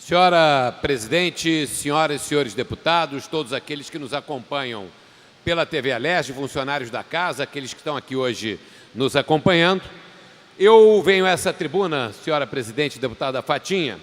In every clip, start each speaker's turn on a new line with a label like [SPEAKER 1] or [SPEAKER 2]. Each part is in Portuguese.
[SPEAKER 1] Senhora Presidente, senhoras e senhores deputados, todos aqueles que nos acompanham pela TV Alerj, funcionários da Casa, aqueles que estão aqui hoje nos acompanhando, eu venho a essa tribuna, senhora Presidente, deputada Fatinha,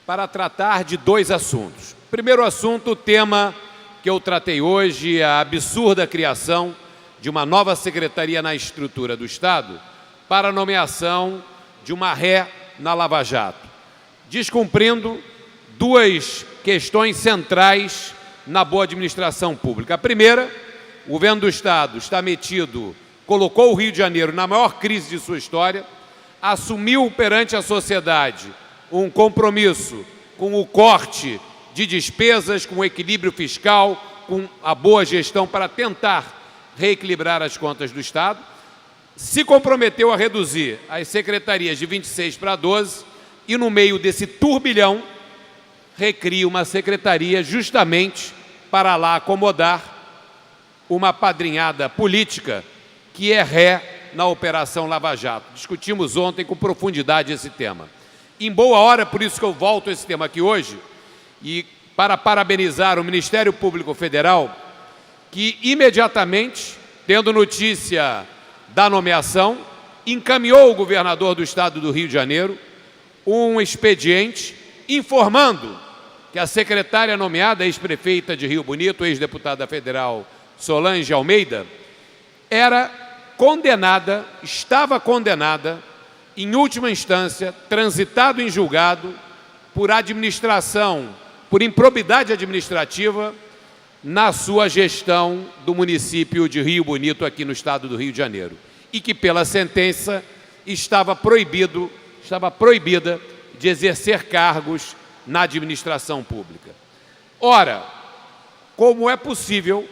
[SPEAKER 1] para tratar de dois assuntos. Primeiro assunto, o tema que eu tratei hoje, a absurda criação de uma nova secretaria na estrutura do Estado para a nomeação de uma ré na Lava Jato, descumprindo duas questões centrais na boa administração pública. A primeira, o governo do Estado está metido, colocou o Rio de Janeiro na maior crise de sua história, assumiu perante a sociedade um compromisso com o corte de despesas, com o equilíbrio fiscal, com a boa gestão para tentar reequilibrar as contas do Estado, se comprometeu a reduzir as secretarias de 26 para 12 e, no meio desse turbilhão, recria uma secretaria justamente para lá acomodar uma padrinhada política que é ré na Operação Lava Jato. Discutimos ontem com profundidade esse tema. Em boa hora, por isso que eu volto a esse tema aqui hoje, e para parabenizar o Ministério Público Federal, que imediatamente, tendo notícia da nomeação, encaminhou ao governador do Estado do Rio de Janeiro um expediente informando que a secretária nomeada, ex-prefeita de Rio Bonito, ex-deputada federal Solange Almeida, era condenada, estava condenada, em última instância, transitado em julgado por administração, por improbidade administrativa, na sua gestão do município de Rio Bonito, aqui no Estado do Rio de Janeiro, e que, pela sentença, estava proibida de exercer cargos na administração pública. Ora, como é possível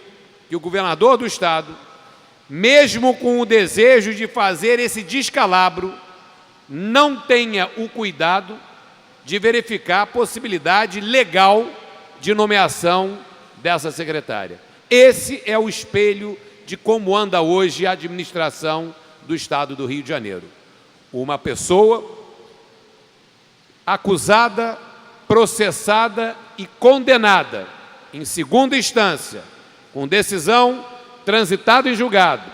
[SPEAKER 1] que o governador do Estado, mesmo com o desejo de fazer esse descalabro, não tenha o cuidado de verificar a possibilidade legal de nomeação dessa secretária? Esse é o espelho de como anda hoje a administração do Estado do Rio de Janeiro. Uma pessoa acusada, processada e condenada em segunda instância, com decisão transitada em julgado,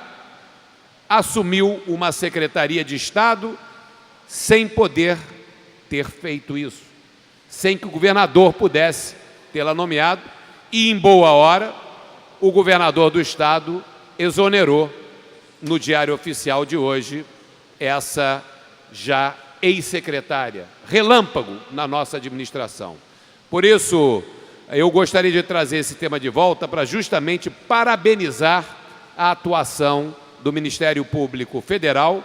[SPEAKER 1] assumiu uma secretaria de Estado sem poder ter feito isso, sem que o governador pudesse tê-la nomeado, e em boa hora o governador do Estado exonerou no Diário Oficial de hoje essa já ex-secretária, relâmpago na nossa administração. Por isso, eu gostaria de trazer esse tema de volta para justamente parabenizar a atuação do Ministério Público Federal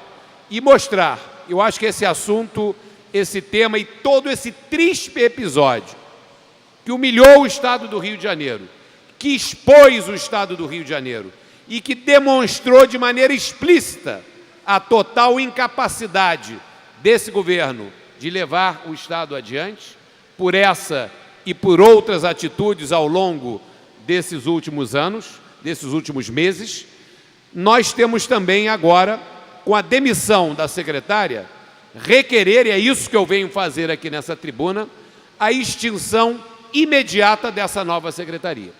[SPEAKER 1] e mostrar, eu acho que esse assunto, esse tema e todo esse triste episódio que humilhou o Estado do Rio de Janeiro, que expôs o Estado do Rio de Janeiro e que demonstrou de maneira explícita a total incapacidade desse governo de levar o Estado adiante, por essa e por outras atitudes ao longo desses últimos anos, desses últimos meses, nós temos também agora, com a demissão da secretária, requerer, e é isso que eu venho fazer aqui nessa tribuna, a extinção imediata dessa nova secretaria.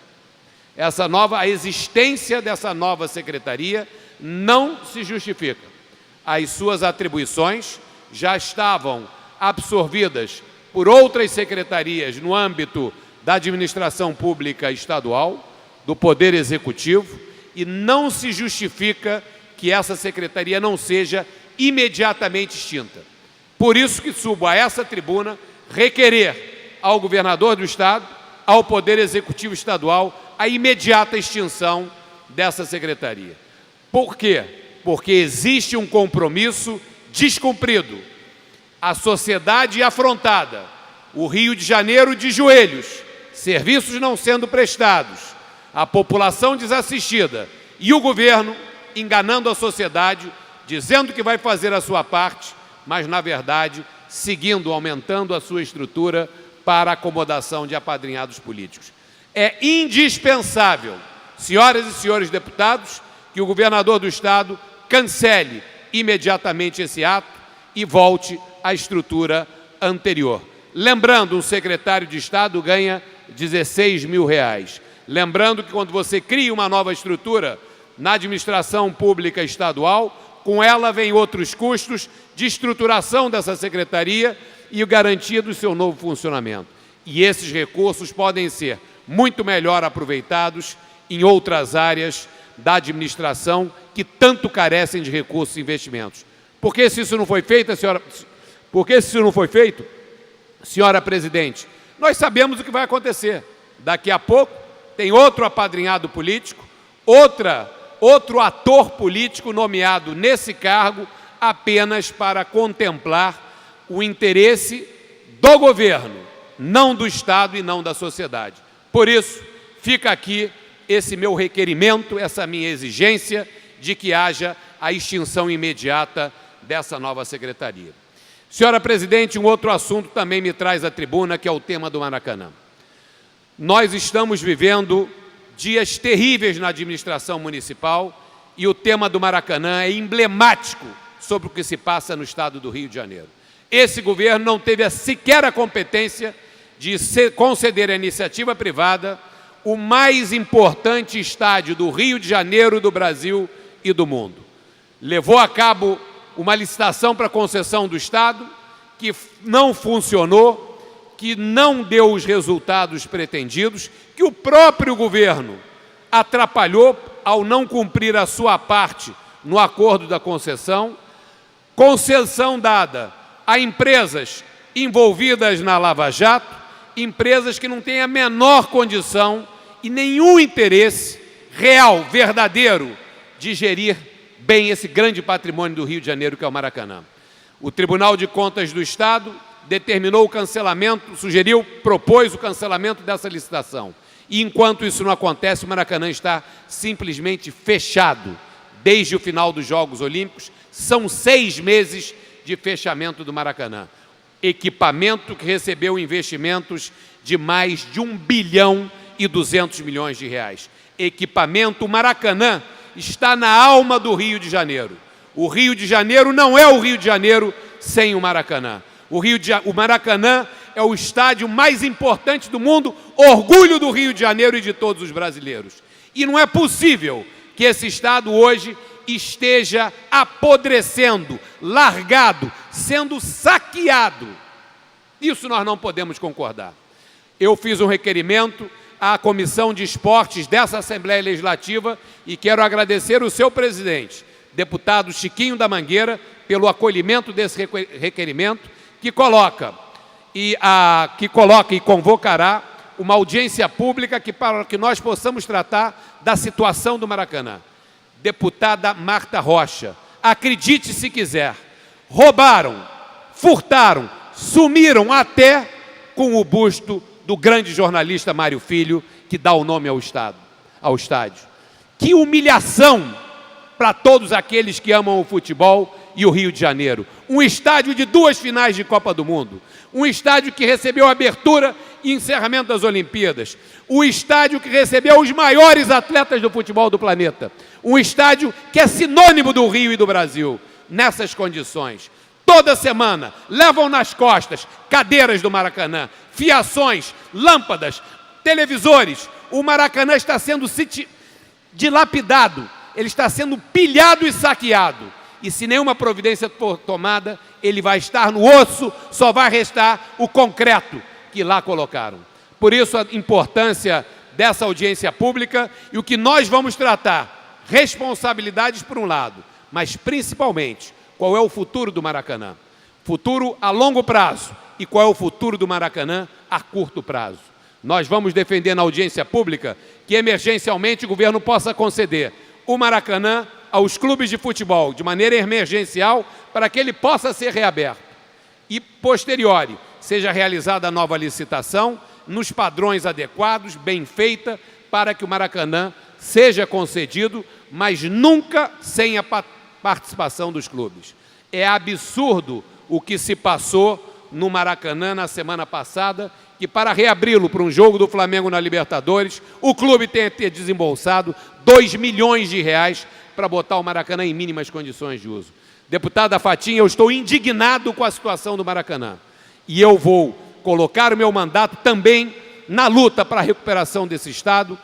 [SPEAKER 1] A existência dessa nova secretaria não se justifica. As suas atribuições já estavam absorvidas por outras secretarias no âmbito da administração pública estadual, do Poder Executivo, e não se justifica que essa secretaria não seja imediatamente extinta. Por isso que subo a essa tribuna requerer ao governador do Estado, ao Poder Executivo Estadual, a imediata extinção dessa secretaria. Por quê? Porque existe um compromisso descumprido. A sociedade afrontada, o Rio de Janeiro de joelhos, serviços não sendo prestados, a população desassistida e o governo enganando a sociedade, dizendo que vai fazer a sua parte, mas, na verdade, seguindo, aumentando a sua estrutura para a acomodação de apadrinhados políticos. É indispensável, senhoras e senhores deputados, que o governador do Estado cancele imediatamente esse ato e volte à estrutura anterior. Lembrando, um secretário de Estado ganha R$16.000. Lembrando que quando você cria uma nova estrutura na administração pública estadual, com ela vem outros custos de estruturação dessa secretaria e garantia do seu novo funcionamento. E esses recursos podem ser muito melhor aproveitados em outras áreas da administração que tanto carecem de recursos e investimentos. Porque se isso não foi feito, senhora presidente, nós sabemos o que vai acontecer. Daqui a pouco tem outro apadrinhado político, outro ator político nomeado nesse cargo apenas para contemplar o interesse do governo, não do Estado e não da sociedade. Por isso, fica aqui esse meu requerimento, essa minha exigência de que haja a extinção imediata dessa nova secretaria. Senhora presidente, um outro assunto também me traz à tribuna, que é o tema do Maracanã. Nós estamos vivendo dias terríveis na administração municipal e o tema do Maracanã é emblemático sobre o que se passa no estado do Rio de Janeiro. Esse governo não teve sequer a competência de conceder à iniciativa privada o mais importante estádio do Rio de Janeiro, do Brasil e do mundo. Levou a cabo uma licitação para concessão do Estado que não funcionou, que não deu os resultados pretendidos, que o próprio governo atrapalhou ao não cumprir a sua parte no acordo da concessão dada a empresas envolvidas na Lava Jato, empresas que não têm a menor condição e nenhum interesse real, verdadeiro, de gerir bem esse grande patrimônio do Rio de Janeiro, que é o Maracanã. O Tribunal de Contas do Estado determinou o cancelamento, propôs o cancelamento dessa licitação. E enquanto isso não acontece, o Maracanã está simplesmente fechado. Desde o final dos Jogos Olímpicos, são 6 meses de fechamento do Maracanã. Equipamento que recebeu investimentos de mais de R$1,2 bilhão. Equipamento, o Maracanã está na alma do Rio de Janeiro. O Rio de Janeiro não é o Rio de Janeiro sem o Maracanã. O Maracanã é o estádio mais importante do mundo, orgulho do Rio de Janeiro e de todos os brasileiros. E não é possível que esse estado hoje esteja apodrecendo, largado, sendo saqueado. Isso nós não podemos concordar. Eu fiz um requerimento à Comissão de Esportes dessa Assembleia Legislativa e quero agradecer o seu presidente, deputado Chiquinho da Mangueira, pelo acolhimento desse requerimento, que coloca e convocará uma audiência pública para que nós possamos tratar da situação do Maracanã. Deputada Marta Rocha, acredite se quiser, roubaram, furtaram, sumiram até com o busto do grande jornalista Mário Filho, que dá o nome ao estádio. Que humilhação para todos aqueles que amam o futebol e o Rio de Janeiro. Um estádio de 2 finais de Copa do Mundo. Um estádio que recebeu abertura e encerramento das Olimpíadas. Um estádio que recebeu os maiores atletas do futebol do planeta. Um estádio que é sinônimo do Rio e do Brasil. Nessas condições, toda semana levam nas costas cadeiras do Maracanã, fiações, lâmpadas, televisores. O Maracanã está sendo dilapidado, ele está sendo pilhado e saqueado. E se nenhuma providência for tomada, ele vai estar no osso, só vai restar o concreto que lá colocaram. Por isso a importância dessa audiência pública e o que nós vamos tratar, responsabilidades por um lado, mas principalmente, qual é o futuro do Maracanã? Futuro a longo prazo e qual é o futuro do Maracanã a curto prazo? Nós vamos defender na audiência pública que emergencialmente o governo possa conceder o Maracanã aos clubes de futebol de maneira emergencial para que ele possa ser reaberto. E, posteriori, seja realizada a nova licitação nos padrões adequados, bem feita, para que o Maracanã seja concedido, mas nunca sem a participação dos clubes. É absurdo o que se passou no Maracanã na semana passada, que para reabri-lo para um jogo do Flamengo na Libertadores, o clube tem que ter desembolsado R$2 milhões para botar o Maracanã em mínimas condições de uso. Deputada Fatinha, eu estou indignado com a situação do Maracanã. E eu vou colocar o meu mandato também na luta para a recuperação desse estádio,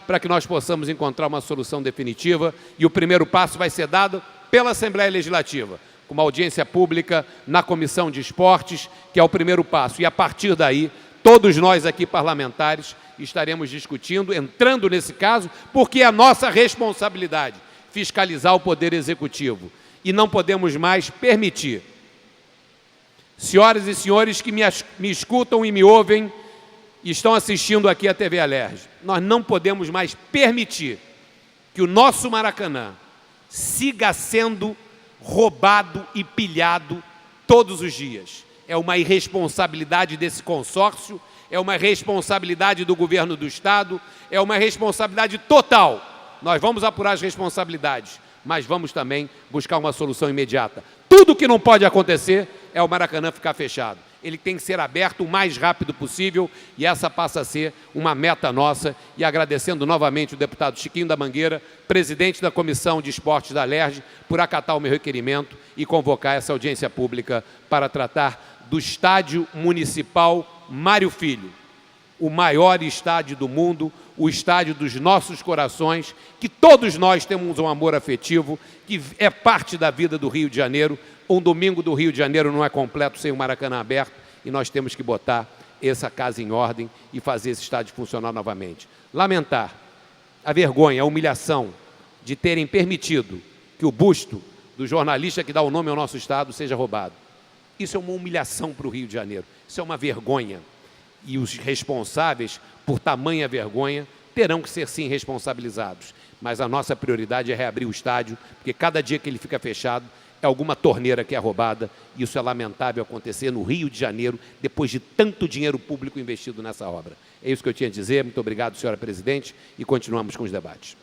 [SPEAKER 1] para que nós possamos encontrar uma solução definitiva. E o primeiro passo vai ser dado pela Assembleia Legislativa, com uma audiência pública na Comissão de Esportes, que é o primeiro passo. E a partir daí, todos nós aqui parlamentares estaremos discutindo, entrando nesse caso, porque é a nossa responsabilidade fiscalizar o Poder Executivo. E não podemos mais permitir. Senhoras e senhores que me escutam e me ouvem e estão assistindo aqui a TV Alerj, nós não podemos mais permitir que o nosso Maracanã siga sendo roubado e pilhado todos os dias. É uma irresponsabilidade desse consórcio, é uma responsabilidade do governo do Estado, é uma responsabilidade total. Nós vamos apurar as responsabilidades, mas vamos também buscar uma solução imediata. Tudo que não pode acontecer é o Maracanã ficar fechado. Ele tem que ser aberto o mais rápido possível e essa passa a ser uma meta nossa. E agradecendo novamente o deputado Chiquinho da Mangueira, presidente da Comissão de Esportes da Alerj, por acatar o meu requerimento e convocar essa audiência pública para tratar do Estádio Municipal Mário Filho, o maior estádio do mundo, o estádio dos nossos corações, que todos nós temos um amor afetivo, que é parte da vida do Rio de Janeiro. Um domingo do Rio de Janeiro não é completo sem o Maracanã aberto e nós temos que botar essa casa em ordem e fazer esse estádio funcionar novamente. Lamentar a vergonha, a humilhação de terem permitido que o busto do jornalista que dá o nome ao nosso estado seja roubado. Isso é uma humilhação para o Rio de Janeiro, isso é uma vergonha. E os responsáveis por tamanha vergonha terão que ser, sim, responsabilizados. Mas a nossa prioridade é reabrir o estádio, porque cada dia que ele fica fechado é alguma torneira que é roubada. E isso é lamentável acontecer no Rio de Janeiro, depois de tanto dinheiro público investido nessa obra. É isso que eu tinha a dizer. Muito obrigado, senhora presidente, e continuamos com os debates.